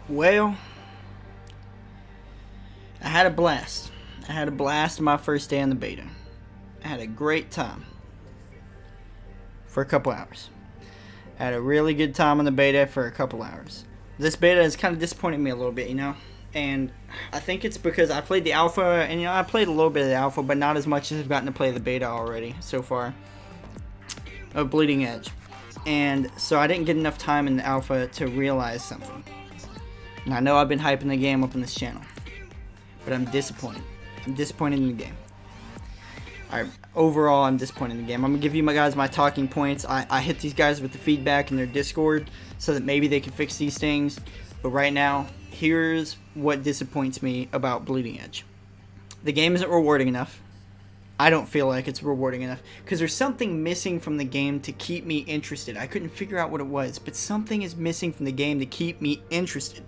Well, I had a blast. I had a blast my first day in the beta. I had a great time for a couple hours. I had a really good time in the beta for a couple hours. This beta has kind of disappointed me a little bit, and I think it's because I played the alpha, and I played a little bit of the alpha, but not as much as I've gotten to play the beta already so far of Bleeding Edge. And so I didn't get enough time in the alpha to realize something. And I know I've been hyping the game up on this channel, but I'm disappointed. I'm disappointed in the game. Overall, I'm disappointed in the game. I'm going to give you my talking points. I hit these guys with the feedback in their Discord so that maybe they can fix these things. But right now, here's what disappoints me about Bleeding Edge. The game isn't rewarding enough. I don't feel like it's rewarding enough because there's something missing from the game to keep me interested. I couldn't figure out what it was, but something is missing from the game to keep me interested.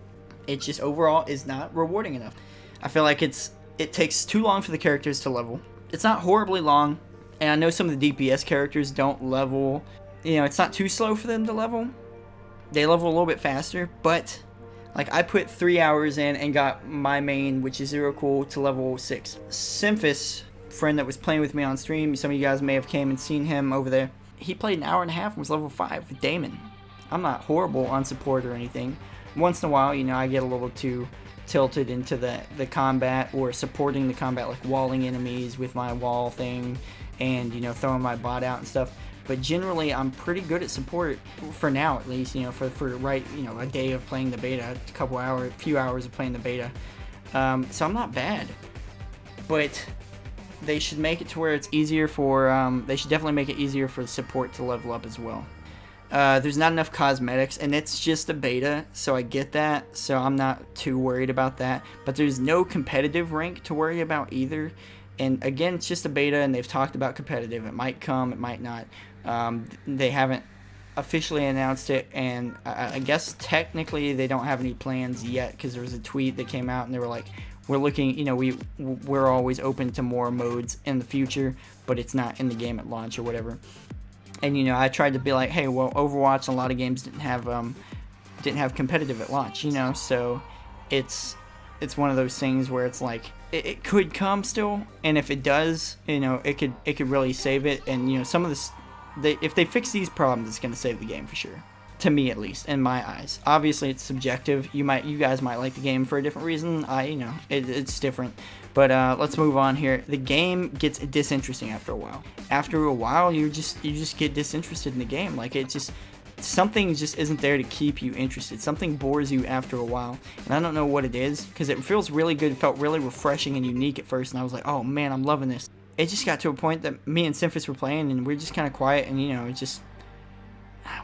It just overall is not rewarding enough. I feel like it takes too long for the characters to level. It's not horribly long, and I know some of the DPS characters don't level. It's not too slow for them to level. They level a little bit faster, but like I put 3 hours in and got my main, which is Zero Cool, to level 6. Symphus, friend that was playing with me on stream, some of you guys may have came and seen him over there. He played an hour and a half and was level 5 with Damon. I'm not horrible on support or anything. Once in a while, I get a little too tilted into the combat or supporting the combat, like walling enemies with my wall thing and throwing my bot out and stuff. But generally I'm pretty good at support for now, at least, for a day of playing the beta, a few hours of playing the beta. So I'm not bad, but they should make it to where it's easier for they should definitely make it easier for the support to level up as well. There's not enough cosmetics, and it's just a beta, so I get that, so I'm not too worried about that. But there's no competitive rank to worry about either. And again, it's just a beta, and they've talked about competitive. It might come, it might not. They haven't officially announced it, and I guess technically they don't have any plans yet, because there was a tweet that came out, and they were like, we're looking, we're always open to more modes in the future, but it's not in the game at launch or whatever. And I tried to be like, hey, well, Overwatch and a lot of games didn't have competitive at launch, so it's one of those things where it's like it could come still, and if it does, it could really save it. And some of this, if they fix these problems, it's gonna save the game for sure. To me, at least, in my eyes. Obviously, it's subjective. You guys might like the game for a different reason. It's different. But let's move on here. The game gets disinteresting after a while. After a while, you just get disinterested in the game. Like something just isn't there to keep you interested. Something bores you after a while, and I don't know what it is, because it feels really good. It felt really refreshing and unique at first, and I was like, oh man, I'm loving this. It just got to a point that me and Symphus were playing, and we are just kind of quiet, and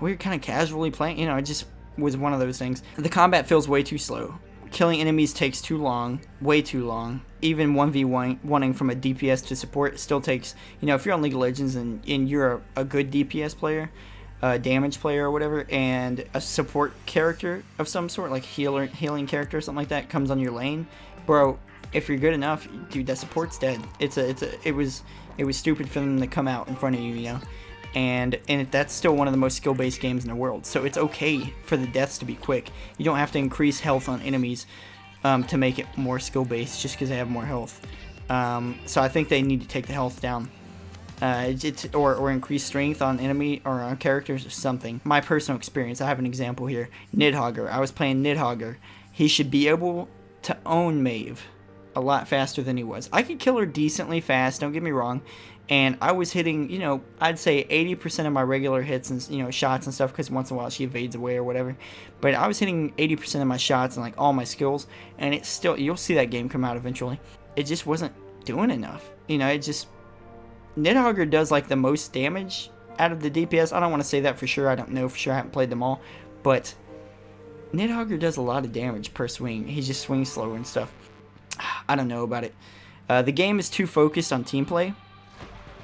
we were kind of casually playing. It just was one of those things. The combat feels way too slow. Killing enemies takes too long, way too long. Even 1v1ing from a DPS to support still takes, if you're on League of Legends and you're a good DPS player, a damage player or whatever, and a support character of some sort, like healing character or something like that, comes on your lane, bro, if you're good enough, dude, that support's dead. It was stupid for them to come out in front of you, And that's still one of the most skill-based games in the world. So it's okay for the deaths to be quick. You don't have to increase health on enemies to make it more skill-based just because they have more health. So I think they need to take the health down. Or increase strength on enemy or on characters or something. My personal experience, I have an example here. Nidhogger. I was playing Nidhogger. He should be able to own Maeve a lot faster than he was. I could kill her decently fast, don't get me wrong. And I was hitting, I'd say 80% of my regular hits and, shots and stuff, because once in a while she evades away or whatever. But I was hitting 80% of my shots and, all my skills. And it's still, you'll see that game come out eventually. It just wasn't doing enough. Nidhogger does, the most damage out of the DPS. I don't want to say that for sure. I don't know for sure. I haven't played them all. But Nidhogger does a lot of damage per swing. He just swings slower and stuff. I don't know about it. The game is too focused on team play.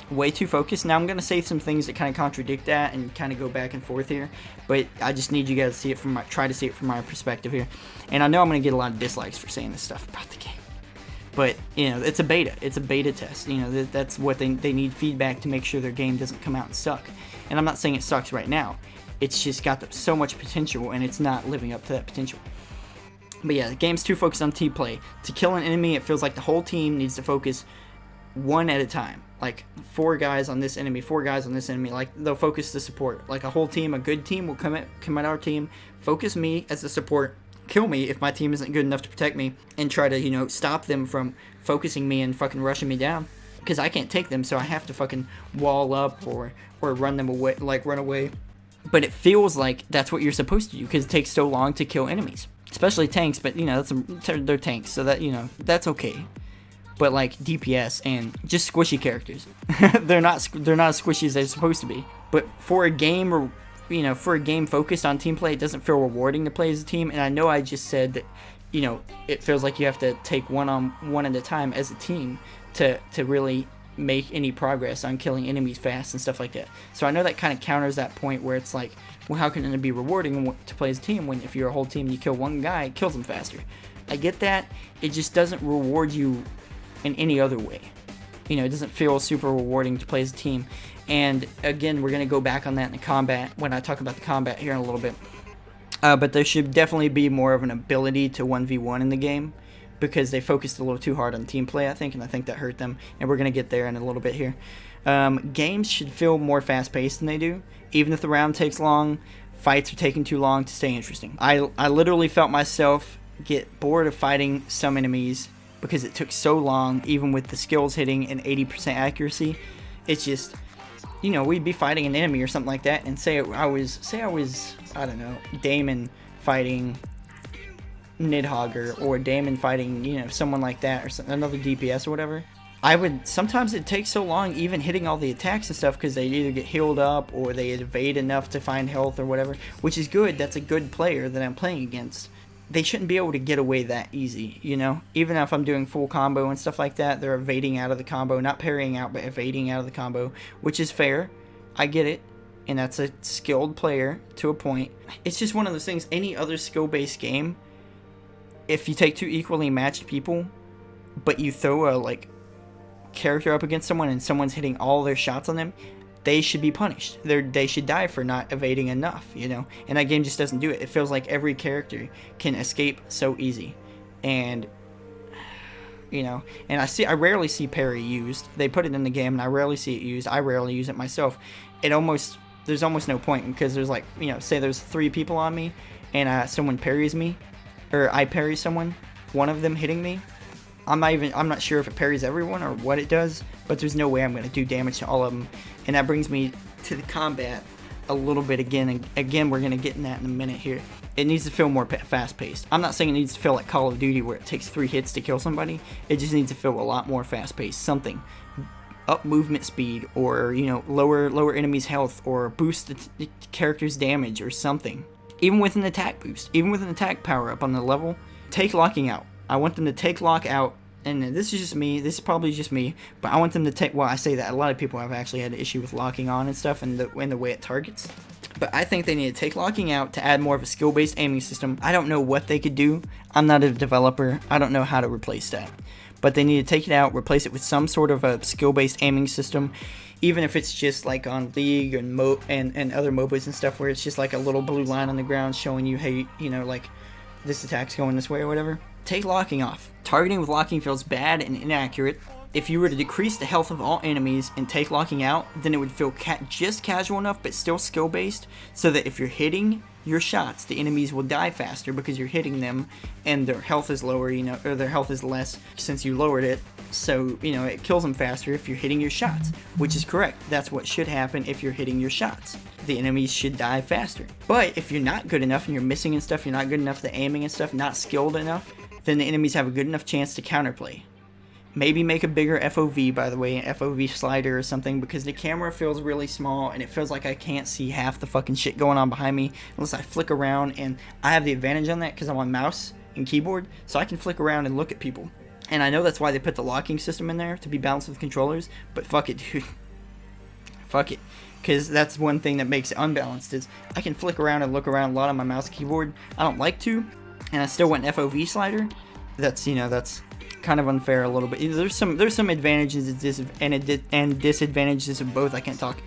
Way too focused. Now I'm going to say some things that kind of contradict that and kind of go back and forth here, but I just need you guys to see it try to see it from my perspective here. And I know I'm going to get a lot of dislikes for saying this stuff about the game, but it's a beta. It's a beta test. That's what they need, feedback to make sure their game doesn't come out and suck. And I'm not saying it sucks right now. It's just got so much potential, and it's not living up to that potential. But yeah, the game's too focused on team play. To kill an enemy, it feels like the whole team needs to focus one at a time. Like 4 guys on this enemy, 4 guys on this enemy. Like they'll focus the support. Like a whole team, a good team will come at our team, focus me as the support, kill me if my team isn't good enough to protect me, and try to, you know, stop them from focusing me and fucking rushing me down. Because I can't take them, so I have to fucking wall up or run them away, like run away. But it feels like that's what you're supposed to do because it takes so long to kill enemies, especially tanks. But you know, they're tanks, so that, you know, that's okay. But like DPS and just squishy characters, they're not as squishy as they're supposed to be. But for a game, or you know, for a game focused on team play, it doesn't feel rewarding to play as a team. And I know I just said that, you know, it feels like you have to take one on one at a time as a team to really make any progress on killing enemies fast and stuff like that. So I know that kind of counters that point where it's like, well, how can it be rewarding to play as a team when if you're a whole team and you kill one guy, it kills them faster? I get that. It just doesn't reward you in any other way. You know, it doesn't feel super rewarding to play as a team. And again, we're going to go back on that in the combat when I talk about the combat here in a little bit. But there should definitely be more of an ability to 1v1 in the game, because they focused a little too hard on team play, I think, and I think that hurt them. And we're going to get there in a little bit here. Games should feel more fast-paced than they do. Even if the round takes long, fights are taking too long to stay interesting. I literally felt myself get bored of fighting some enemies because it took so long, even with the skills hitting an 80% accuracy. It's just, you know, we'd be fighting an enemy or something like that, and say I was, I don't know, Damon fighting Nidhogger, or Damon fighting, you know, someone like that, or another DPS or whatever. Sometimes it takes so long even hitting all the attacks and stuff, because they either get healed up or they evade enough to find health or whatever, which is good. That's a good player that I'm playing against. They shouldn't be able to get away that easy, you know? Even if I'm doing full combo and stuff like that, they're evading out of the combo, not parrying out, but evading out of the combo, which is fair. I get it. And that's a skilled player to a point. It's just one of those things. Any other skill-based game, if you take 2 equally matched people, but you throw a, like, character up against someone and someone's hitting all their shots on them, they should be punished. They should die for not evading enough, you know? And that game just doesn't do it. It feels like every character can escape so easy. And, you know, and I rarely see parry used. They put it in the game and I rarely see it used. I rarely use it myself. There's almost no point, because there's like, you know, say there's 3 people on me and someone parries me, or I parry someone, one of them hitting me. I'm not sure if it parries everyone or what it does, but there's no way I'm going to do damage to all of them. And that brings me to the combat a little bit again. And again, we're going to get in that in a minute here. It needs to feel more fast-paced. I'm not saying it needs to feel like Call of Duty where it takes 3 hits to kill somebody. It just needs to feel a lot more fast-paced. Something. Up movement speed, or, you know, lower enemies' health, or boost the character's damage or something. Even with an attack boost. Even with an attack power-up on the level. Take locking out. I want them to take lock out, and this is just me, this is probably just me, but I want them to take, well, I say that, a lot of people have actually had an issue with locking on and stuff, and the way it targets, but I think they need to take locking out to add more of a skill-based aiming system. I don't know what they could do, I'm not a developer, I don't know how to replace that, but they need to take it out, replace it with some sort of a skill-based aiming system, even if it's just like on League and other MOBAs and stuff, where it's just like a little blue line on the ground showing you, hey, you know, like, this attack's going this way or whatever. Take locking off. Targeting with locking feels bad and inaccurate. If you were to decrease the health of all enemies and take locking out, then it would feel just casual enough, but still skill-based, so that if you're hitting your shots, the enemies will die faster because you're hitting them, and their health is lower, you know, or their health is less since you lowered it. So, you know, it kills them faster if you're hitting your shots, which is correct. That's what should happen if you're hitting your shots. The enemies should die faster. But if you're not good enough and you're missing and stuff, you're not good enough at the aiming and stuff, not skilled enough, then the enemies have a good enough chance to counterplay. Maybe make a bigger FOV, by the way, an FOV slider or something, because the camera feels really small and it feels like I can't see half the fucking shit going on behind me unless I flick around, and I have the advantage on that because I'm on mouse and keyboard, so I can flick around and look at people. And I know that's why they put the locking system in there, to be balanced with controllers, but fuck it, dude. Fuck it. Because that's one thing that makes it unbalanced, is I can flick around and look around a lot on my mouse and keyboard. I don't like to, and I still want an FOV slider. That's, you know, that's kind of unfair a little bit. There's some advantages and disadvantages of both. I can't talk.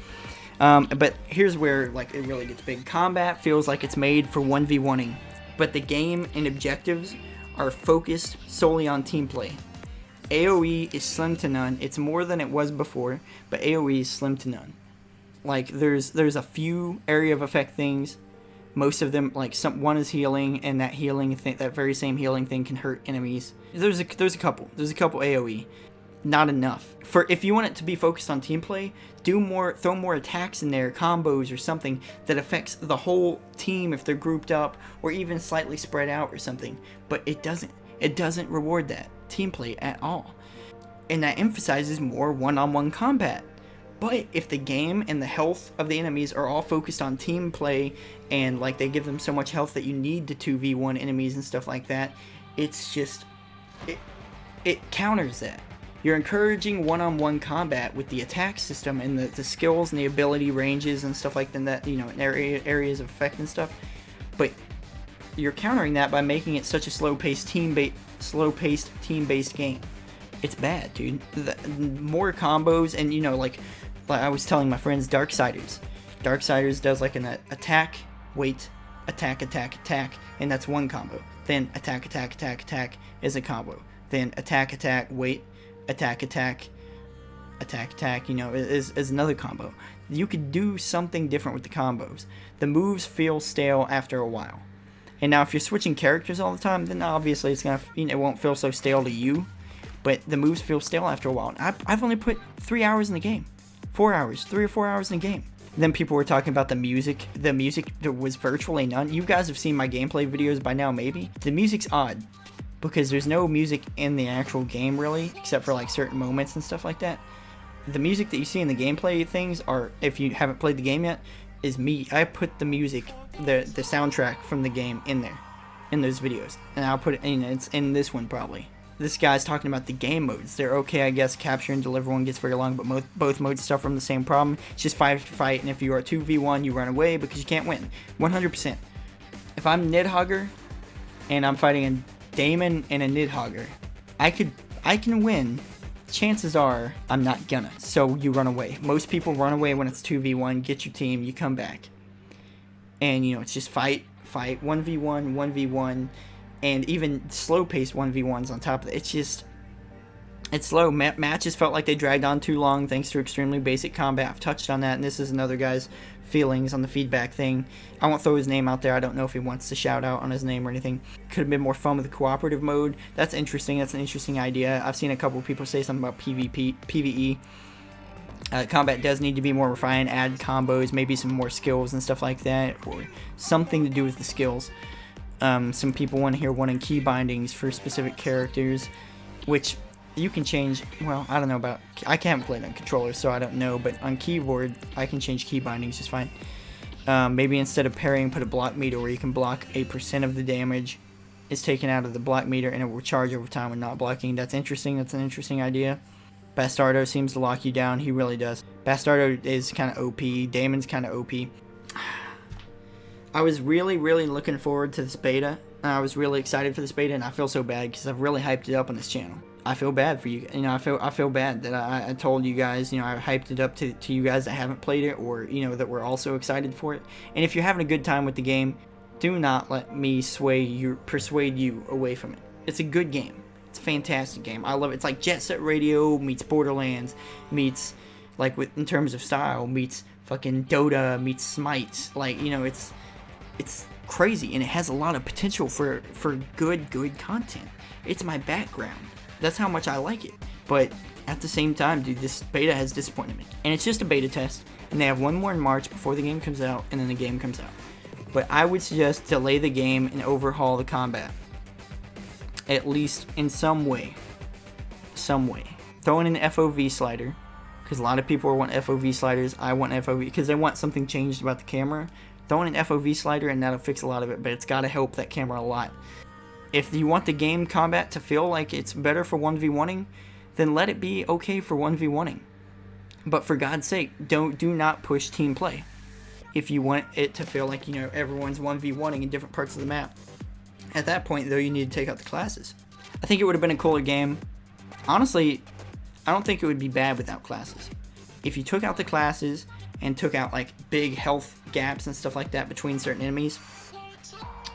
But here's where, like, it really gets big. Combat feels like it's made for 1v1ing, but the game and objectives are focused solely on team play. AoE is slim to none. It's more than it was before, but AoE is slim to none. Like, there's a few area of effect things. Most of them, like, one is healing, and that healing thing, that very same healing thing can hurt enemies. There's a couple AoE. Not enough. For if you want it to be focused on team play, throw more attacks in there, combos or something that affects the whole team if they're grouped up or even slightly spread out or something. But it doesn't reward that team play at all. And that emphasizes more one-on-one combat. But if the game and the health of the enemies are all focused on team play, and like they give them so much health that you need to 2v1 enemies and stuff like that, it's just it counters that. You're encouraging one-on-one combat with the attack system and the skills and the ability ranges and stuff like that, you know, in areas of effect and stuff. But you're countering that by making it such a slow-paced team-based game. It's bad, dude. More combos, and you know, like I was telling my friends, Darksiders does like an attack, wait, attack, and that's one combo. Then attack is a combo. Then attack, wait, attack, you know, is another combo. You could do something different with the combos. The moves feel stale after a while. And now if you're switching characters all the time, then obviously it's gonna, you know, it won't feel so stale to you. But the moves feel stale after a while. I've only put 3 hours in the game. 4 hours. 3 or 4 hours in the game. Then people were talking about the music. The music, there was virtually none. You guys have seen my gameplay videos by now, maybe. The music's odd, because there's no music in the actual game, really, except for like certain moments and stuff like that. The music that you see in the gameplay things are, if you haven't played the game yet, is me. I put the music, the soundtrack from the game in there, in those videos. And I'll put it in, it's in this one probably. This guy's talking about the game modes. They're okay, I guess. Capture and deliver one gets very long, but both modes suffer from the same problem. It's just fight after fight, and if you are 2v1, you run away because you can't win. 100%. If I'm Nidhogger and I'm fighting a Daemon and a Nidhogger, I can win. Chances are I'm not gonna. So you run away. Most people run away when it's 2v1. Get your team. You come back, and you know it's just fight, 1v1. And even slow-paced 1v1s on top of it. It's slow. Matches felt like they dragged on too long thanks to extremely basic combat. I've touched on that, and this is another guy's feelings on the feedback thing. I won't throw his name out there. I don't know if he wants to shout out on his name or anything. Could have been more fun with the cooperative mode. That's interesting. That's an interesting idea. I've seen a couple of people say something about PvE. Combat does need to be more refined. Add combos, maybe some more skills and stuff like that, or something to do with the skills. Some people want to hear one in key bindings for specific characters, which you can change. Well, I don't know about, I can't play it on controller, so I don't know, but on keyboard I can change key bindings just fine. Maybe instead of parrying, put a block meter where you can block 8% of the damage is taken out of the block meter and it will charge over time when not blocking. That's interesting. That's an interesting idea. Bastardo seems to lock you down. He really does. Bastardo is kind of OP. Daemon's kind of OP. I was really looking forward to this beta. I was really excited for this beta, and I feel so bad because I've really hyped it up on this channel. I feel bad for you. You know, I feel bad that I told you guys, you know, I hyped it up to you guys that haven't played it, or you know, that were also excited for it. And if you're having a good time with the game, do not let me persuade you away from it. It's a good game. It's a fantastic game. I love it. It's like Jet Set Radio meets Borderlands meets, like, in terms of style, meets fucking Dota meets Smite. Like, you know, it's crazy, and it has a lot of potential for good content. It's my background. That's how much I like it. But at the same time, dude, this beta has disappointed me. And it's just a beta test, and they have one more in March before the game comes out, and then the game comes out. But I would suggest delay the game and overhaul the combat. At least in some way. Throw in an FOV slider, because a lot of people want FOV sliders. I want FOV because they want something changed about the camera. Throw in an FOV slider and that'll fix a lot of it, but it's got to help that camera a lot. If you want the game combat to feel like it's better for 1v1ing, then let it be okay for 1v1ing. But for God's sake, do not push team play. If you want it to feel like, you know, everyone's 1v1ing in different parts of the map. At that point, though, you need to take out the classes. I think it would have been a cooler game. Honestly, I don't think it would be bad without classes. If you took out the classes and took out like big health gaps and stuff like that between certain enemies,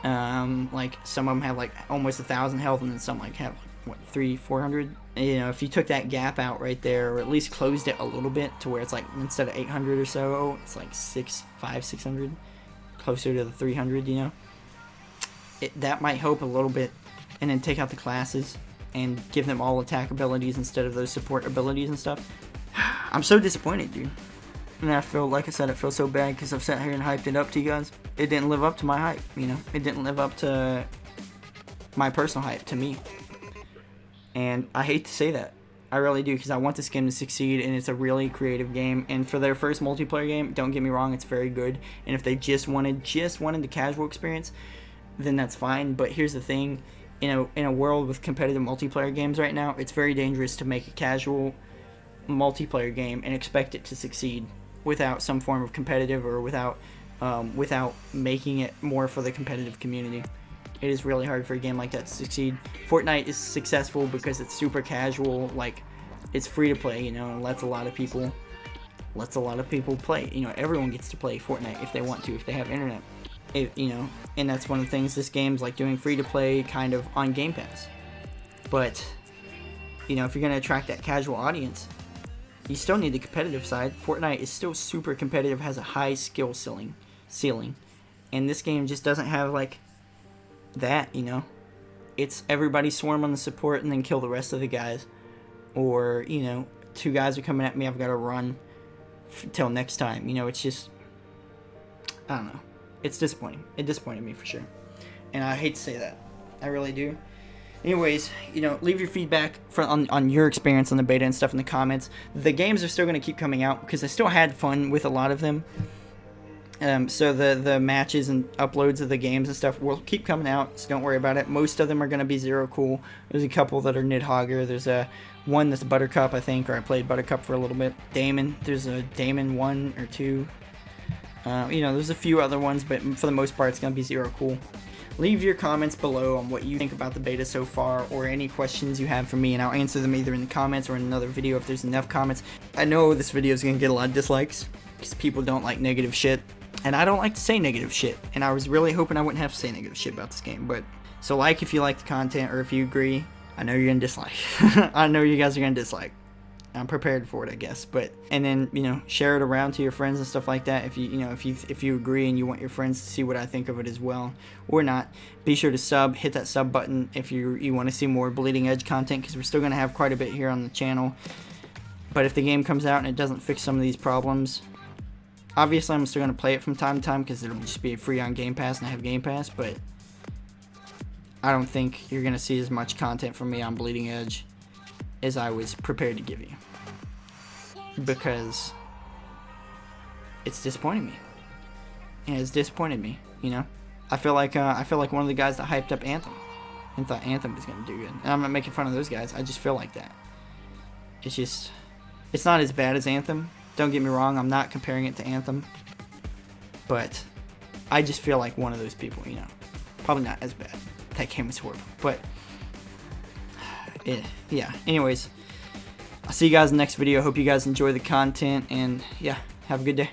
Like some of them have like almost 1,000 health, and then some like have what 300-400. You know, if you took that gap out right there, or at least closed it a little bit to where it's like instead of 800 or so, it's like 600, closer to the 300. You know, that might help a little bit, and then take out the classes and give them all attack abilities instead of those support abilities and stuff. I'm so disappointed, dude. And I feel, like I said, it feels so bad because I've sat here and hyped it up to you guys. It didn't live up to my hype, you know. It didn't live up to my personal hype, to me. And I hate to say that. I really do, because I want this game to succeed, and it's a really creative game. And for their first multiplayer game, don't get me wrong, it's very good. And if they just wanted the casual experience, then that's fine. But here's the thing. In a world with competitive multiplayer games right now, it's very dangerous to make a casual multiplayer game and expect it to succeed without some form of competitive, or without making it more for the competitive community. It is really hard for a game like that to succeed. Fortnite is successful because it's super casual, like it's free to play, you know, and lets a lot of people play. You know, everyone gets to play Fortnite if they want to, if they have internet. You know, and that's one of the things this game's like doing, free to play kind of on Game Pass. But you know, if you're gonna attract that casual audience, you still need the competitive side. Fortnite is still super competitive, has a high skill ceiling, and this game just doesn't have like that. You know, it's everybody swarm on the support and then kill the rest of the guys, or you know, 2 guys are coming at me, I've got to run till next time. You know, it's just, I don't know. It's disappointing. It disappointed me for sure, and I hate to say that. I really do. Anyways, you know, leave your feedback on your experience on the beta and stuff in the comments. The games are still going to keep coming out because I still had fun with a lot of them. So the matches and uploads of the games and stuff will keep coming out, so don't worry about it. Most of them are going to be zero cool. There's a couple that are Nidhogger. There's one that's Buttercup, I think, or I played Buttercup for a little bit. Damon. There's a Damon 1 or 2. You know, there's a few other ones, but for the most part, it's going to be zero cool. Leave your comments below on what you think about the beta so far, or any questions you have for me, and I'll answer them either in the comments or in another video if there's enough comments. I know this video is going to get a lot of dislikes because people don't like negative shit, and I don't like to say negative shit, and I was really hoping I wouldn't have to say negative shit about this game. But so like if you like the content, or if you agree. I know you're going to dislike. I know you guys are going to dislike. I'm prepared for it, I guess. But and then, you know, share it around to your friends and stuff like that. If you agree and you want your friends to see what I think of it as well, or not. Be sure to hit that sub button if you want to see more Bleeding Edge content, because we're still going to have quite a bit here on the channel. But if the game comes out and it doesn't fix some of these problems, obviously I'm still going to play it from time to time because it'll just be free on Game Pass, and I have Game Pass. But I don't think you're going to see as much content from me on Bleeding Edge as I was prepared to give you, because it's disappointing me, and it's disappointed me. You know, I feel like one of the guys that hyped up Anthem and thought Anthem was gonna do good, and I'm not making fun of those guys. I just feel like that. It's not as bad as Anthem. Don't get me wrong. I'm not comparing it to Anthem, but I just feel like one of those people. You know, probably not as bad. That game was horrible, but. Yeah, anyways, I'll see you guys in the next video. Hope you guys enjoy the content, and yeah, have a good day.